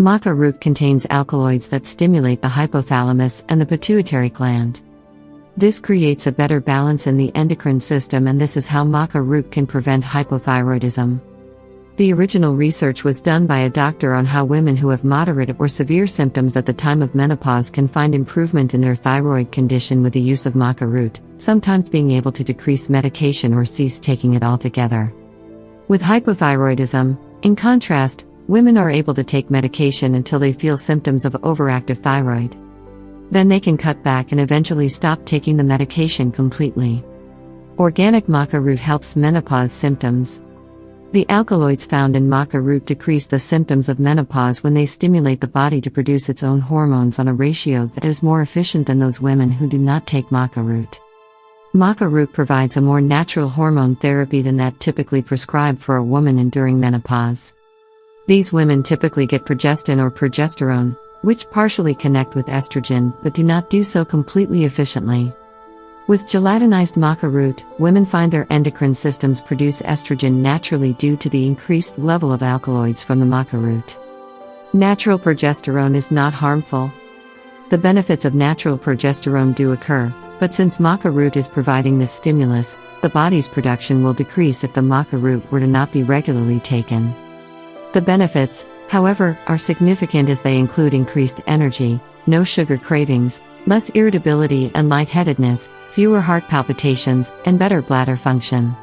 Maca root contains alkaloids that stimulate the hypothalamus and the pituitary gland. This creates a better balance in the endocrine system, and this is how maca root can prevent hypothyroidism. The original research was done by a doctor on how women who have moderate or severe symptoms at the time of menopause can find improvement in their thyroid condition with the use of maca root, sometimes being able to decrease medication or cease taking it altogether. With hypothyroidism, in contrast, women are able to take medication until they feel symptoms of overactive thyroid. Then they can cut back and eventually stop taking the medication completely. Organic maca root helps menopause symptoms. The alkaloids found in maca root decrease the symptoms of menopause when they stimulate the body to produce its own hormones on a ratio that is more efficient than those women who do not take maca root. Maca root provides a more natural hormone therapy than that typically prescribed for a woman enduring menopause. These women typically get progestin or progesterone, which partially connect with estrogen but do not do so completely efficiently. With gelatinized maca root, women find their endocrine systems produce estrogen naturally due to the increased level of alkaloids from the maca root. Natural progesterone is not harmful. The benefits of natural progesterone do occur, but since maca root is providing this stimulus, the body's production will decrease if the maca root were to not be regularly taken. The benefits, however, are significant as they include increased energy, no sugar cravings, less irritability and lightheadedness, fewer heart palpitations, and better bladder function.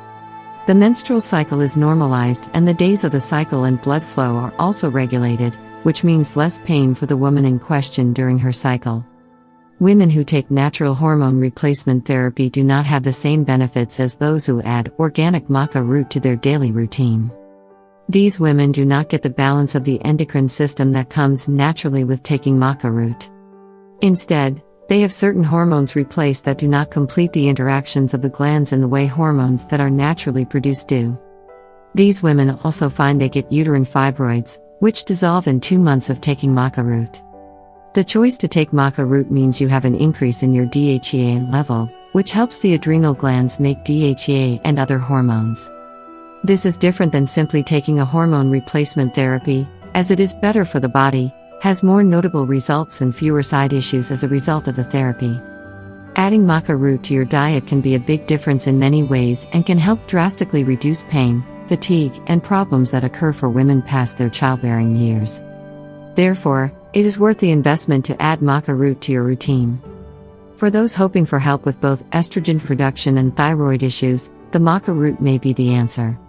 The menstrual cycle is normalized and the days of the cycle and blood flow are also regulated, which means less pain for the woman in question during her cycle. Women who take natural hormone replacement therapy do not have the same benefits as those who add organic maca root to their daily routine. These women do not get the balance of the endocrine system that comes naturally with taking maca root. Instead, they have certain hormones replaced that do not complete the interactions of the glands in the way hormones that are naturally produced do. These women also find they get uterine fibroids, which dissolve in 2 months of taking maca root. The choice to take maca root means you have an increase in your DHEA level, which helps the adrenal glands make DHEA and other hormones. This is different than simply taking a hormone replacement therapy, as it is better for the body, has more notable results and fewer side issues as a result of the therapy. Adding maca root to your diet can be a big difference in many ways and can help drastically reduce pain, fatigue, and problems that occur for women past their childbearing years. Therefore, it is worth the investment to add maca root to your routine. For those hoping for help with both estrogen production and thyroid issues, the maca root may be the answer.